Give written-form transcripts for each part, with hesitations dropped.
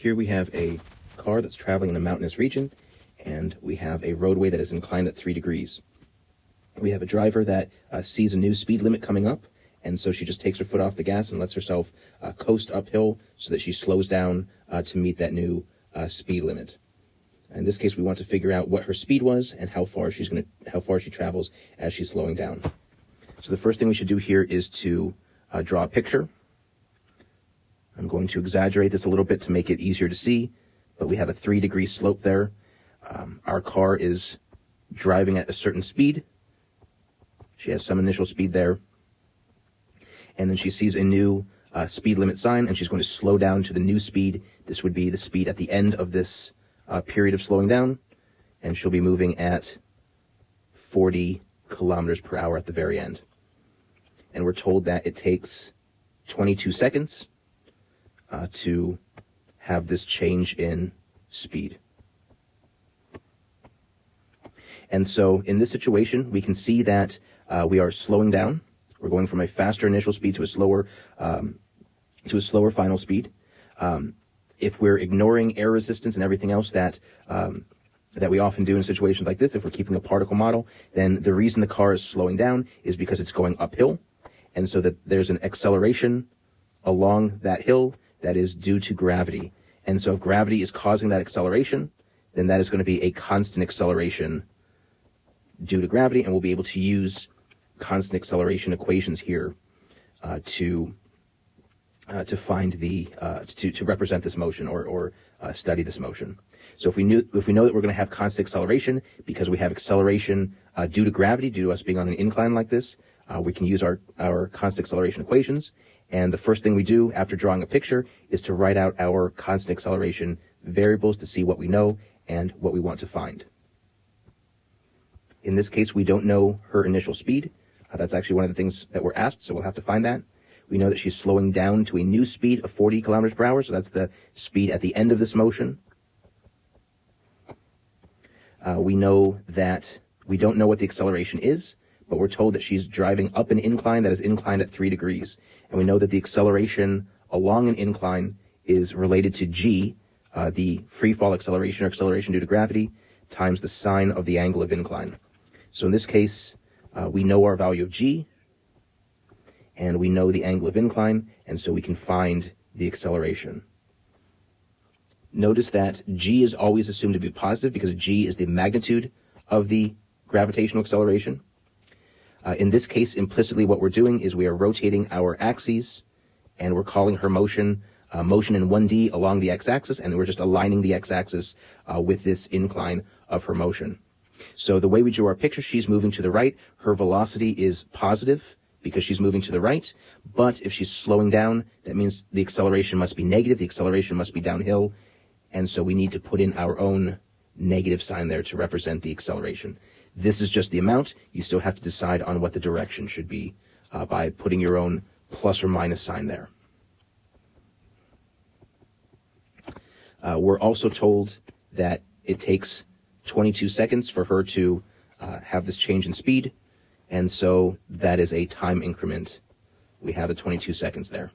Here we have a car that's traveling in a mountainous region, and we have a roadway that is inclined at 3 degrees. We have a driver that sees a new speed limit coming up, and so she just takes her foot off the gas and lets herself coast uphill so that she slows down to meet that new speed limit. In this case, we want to figure out what her speed was and how far she travels as she's slowing down. So the first thing we should do here is to draw a picture. I'm going to exaggerate this a little bit to make it easier to see, but we have a 3-degree slope there. Our car is driving at a certain speed. She has some initial speed there. And then she sees a new speed limit sign, and she's going to slow down to the new speed. This would be the speed at the end of this period of slowing down, and she'll be moving at 40 kilometers per hour at the very end. And we're told that it takes 22 seconds to have this change in speed. And so in this situation, we can see that we are slowing down. We're going from a faster initial speed to a slower final speed. If we're ignoring air resistance and everything else that we often do in situations like this, if we're keeping a particle model, then the reason the car is slowing down is because it's going uphill, and so that there's an acceleration along that hill that is due to gravity. And so if gravity is causing that acceleration, then that is going to be a constant acceleration due to gravity, and we'll be able to use constant acceleration equations here to find to represent this motion or study this motion. So if we know that we're going to have constant acceleration because we have acceleration due to gravity, due to us being on an incline like this, we can use our constant acceleration equations. And the first thing we do after drawing a picture is to write out our constant acceleration variables to see what we know and what we want to find. In this case, we don't know her initial speed. That's actually one of the things that we're asked, so we'll have to find that. We know that she's slowing down to a new speed of 40 kilometers per hour, so that's the speed at the end of this motion. We know that we don't know what the acceleration is, but we're told that she's driving up an incline that is inclined at 3 degrees. And we know that the acceleration along an incline is related to g, the free fall acceleration or acceleration due to gravity, times the sine of the angle of incline. So in this case, we know our value of g, and we know the angle of incline, and so we can find the acceleration. Notice that g is always assumed to be positive because g is the magnitude of the gravitational acceleration. In this case, implicitly what we're doing is we are rotating our axes, and we're calling her motion motion in 1D along the x-axis, and we're just aligning the x-axis with this incline of her motion. So the way we drew our picture, she's moving to the right. Her velocity is positive because she's moving to the right. But if she's slowing down, that means the acceleration must be negative. The acceleration must be downhill. And so we need to put in our own negative sign there to represent the acceleration. This is just the amount. You still have to decide on what the direction should be by putting your own plus or minus sign there. We're also told that it takes 22 seconds for her to have this change in speed, and so that is a time increment. We have the 22 seconds there.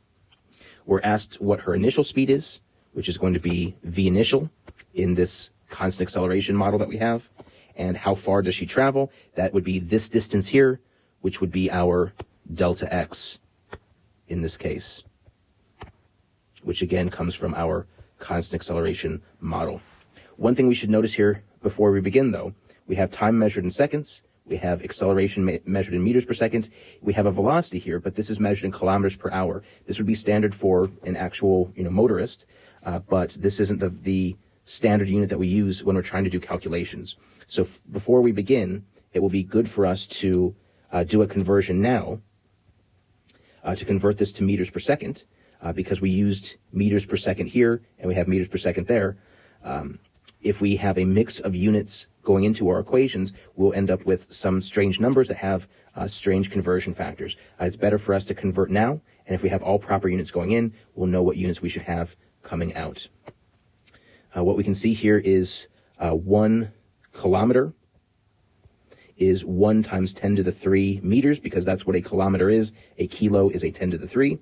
We're asked what her initial speed is, which is going to be v initial in this constant acceleration model that we have, and how far does she travel? That would be this distance here, which would be our delta x in this case, which again comes from our constant acceleration model. One thing we should notice here before we begin, though, we have time measured in seconds, we have acceleration measured in meters per second, we have a velocity here, but this is measured in kilometers per hour. This would be standard for an actual motorist, but this isn't the standard unit that we use when we're trying to do calculations. So before we begin, it will be good for us to do a conversion now to convert this to meters per second, because we used meters per second here and we have meters per second there. If we have a mix of units going into our equations, we'll end up with some strange numbers that have strange conversion factors. It's better for us to convert now, and if we have all proper units going in, we'll know what units we should have coming out. What we can see here is 1 kilometer is 1 times 10 to the 3 meters, because that's what a kilometer is. A kilo is a 10 to the 3.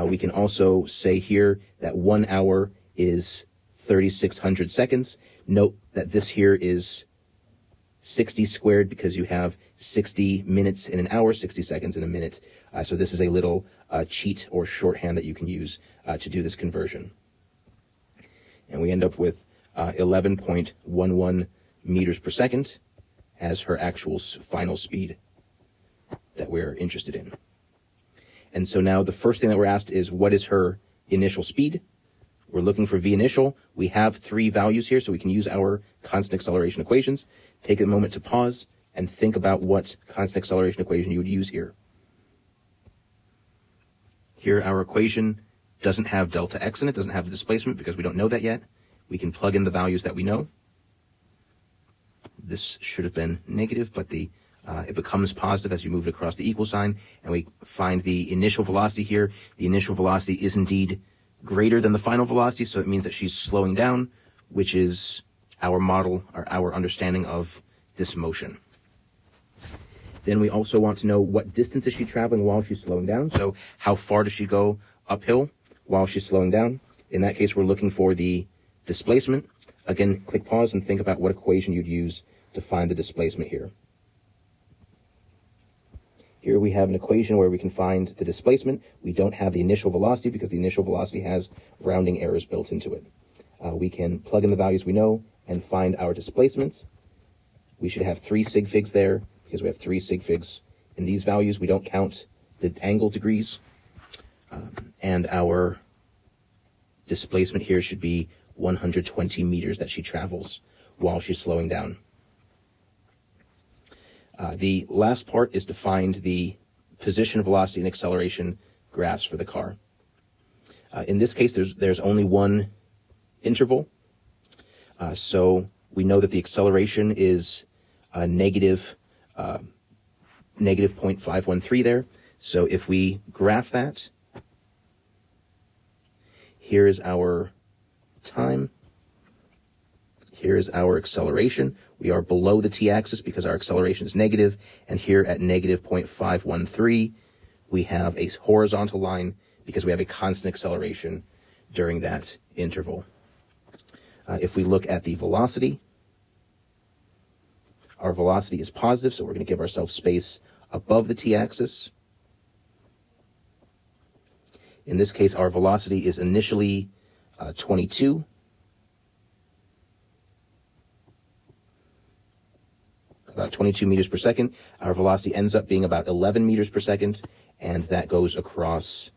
We can also say here that 1 hour is 3,600 seconds. Note that this here is 60 squared because you have 60 minutes in an hour, 60 seconds in a minute. So this is a little cheat or shorthand that you can use to do this conversion. And we end up with 11.11 meters per second as her actual final speed that we're interested in. And so now the first thing that we're asked is, what is her initial speed? We're looking for v initial. We have 3 values here, so we can use our constant acceleration equations. Take a moment to pause and think about what constant acceleration equation you would use here. Here, our equation doesn't have delta x in it, doesn't have the displacement because we don't know that yet. We can plug in the values that we know. This should have been negative, but it becomes positive as you move it across the equal sign, and we find the initial velocity here. The initial velocity is indeed greater than the final velocity, so it means that she's slowing down, which is our model, or our understanding of this motion. Then we also want to know what distance is she traveling while she's slowing down. So how far does she go uphill while she's slowing down? In that case, we're looking for the displacement. Again, click pause and think about what equation you'd use to find the displacement here. Here we have an equation where we can find the displacement. We don't have the initial velocity because the initial velocity has rounding errors built into it. We can plug in the values we know and find our displacement. We should have 3 sig figs there because we have 3 sig figs in these values. We don't count the angle degrees. And our displacement here should be 120 meters that she travels while she's slowing down. The last part is to find the position, velocity, and acceleration graphs for the car. In this case, there's only one interval. So we know that the acceleration is negative 0.513 there. So if we graph that, here is our time. Here is our acceleration. We are below the t-axis because our acceleration is negative. And here at negative 0.513, we have a horizontal line because we have a constant acceleration during that interval. If we look at the velocity, our velocity is positive, so we're going to give ourselves space above the t-axis. In this case, our velocity is initially 22. About 22 meters per second. Our velocity ends up being about 11 meters per second, and that goes across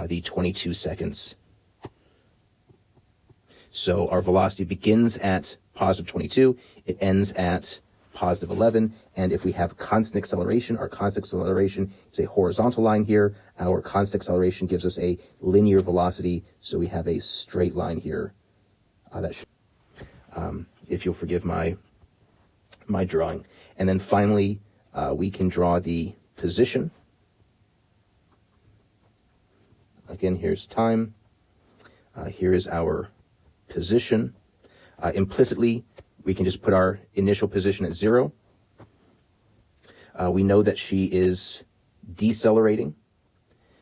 the 22 seconds. So our velocity begins at positive 22, it ends at positive 11, and if we have constant acceleration, our constant acceleration is a horizontal line here. Our constant acceleration gives us a linear velocity, so we have a straight line here. If you'll forgive my drawing. And then finally, we can draw the position. Again, here's time. Here is our position. Implicitly, we can just put our initial position at 0. We know that she is decelerating.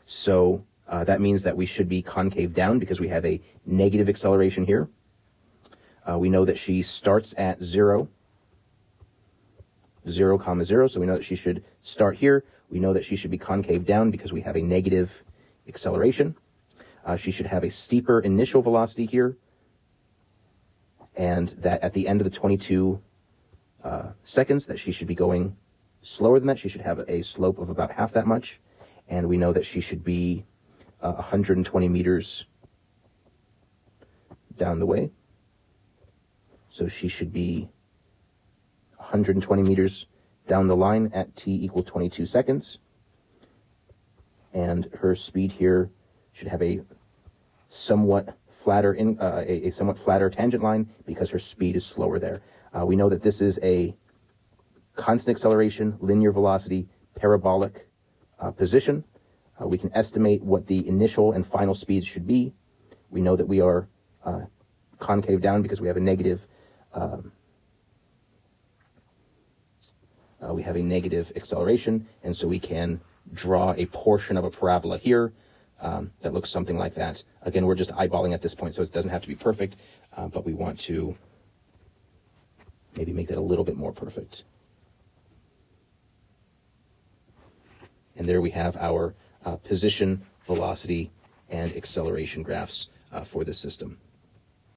So that means that we should be concave down because we have a negative acceleration here. We know that she starts at 0, 0, 0, so we know that she should start here. We know that she should be concave down because we have a negative acceleration. She should have a steeper initial velocity here, and that at the end of the 22 seconds that she should be going slower than that. She should have a slope of about half that much, and we know that she should be 120 meters down the way. So she should be 120 meters down the line at t equal 22 seconds. And her speed here should have a somewhat flatter a somewhat flatter tangent line because her speed is slower there. We know that this is a constant acceleration, linear velocity, parabolic position. We can estimate what the initial and final speeds should be. We know that we are concave down because we have a negative acceleration, and so we can draw a portion of a parabola here that looks something like that. Again, we're just eyeballing at this point, so it doesn't have to be perfect, but we want to maybe make that a little bit more perfect. And there we have our position, velocity, and acceleration graphs for this system.